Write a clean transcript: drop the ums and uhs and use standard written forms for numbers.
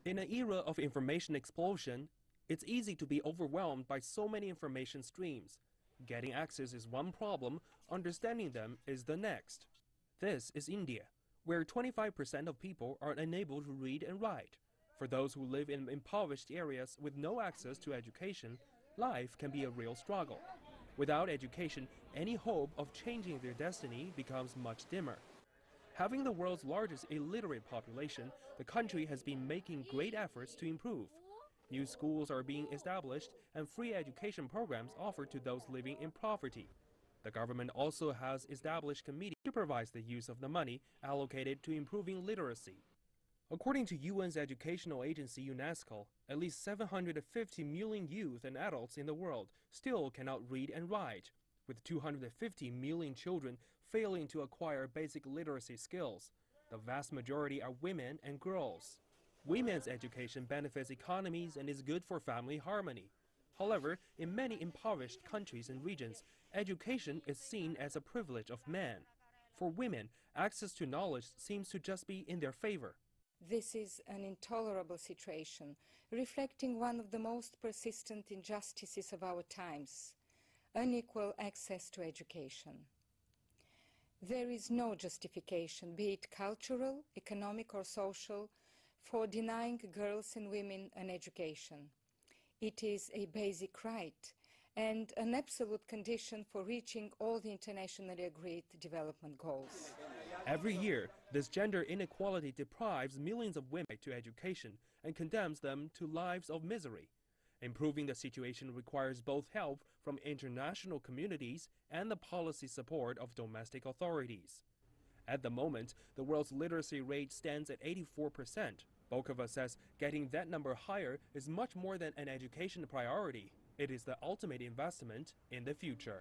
In an era of information explosion, it's easy to be overwhelmed by so many information streams. Getting access is one problem, understanding them is the next. This is India, where 25% of people are unable to read and write. For those who live in impoverished areas with no access to education, life can be a real struggle. Without education, any hope of changing their destiny becomes much dimmer. Having the world's largest illiterate population, the country has been making great efforts to improve. New schools are being established and free education programs offered to those living in poverty. The government also has established committees to supervise the use of the money allocated to improving literacy. According to UN's educational agency UNESCO, at least 750 million youth and adults in the world still cannot read and write, with 250 million children failing to acquire basic literacy skills. The vast majority are women and girls. Women's education benefits economies and is good for family harmony. However, in many impoverished countries and regions, education is seen as a privilege of men. For women, access to knowledge seems to just be in their favor. This is an intolerable situation, reflecting one of the most persistent injustices of our times: unequal access to education. There is no justification, be it cultural, economic or social, for denying girls and women an education. It is a basic right and an absolute condition for reaching all the internationally agreed development goals. Every year, this gender inequality deprives millions of women to education and condemns them to lives of misery. Improving the situation requires both help from international communities and the policy support of domestic authorities. At the moment, the world's literacy rate stands at 84%. Bokova says getting that number higher is much more than an education priority. It is the ultimate investment in the future.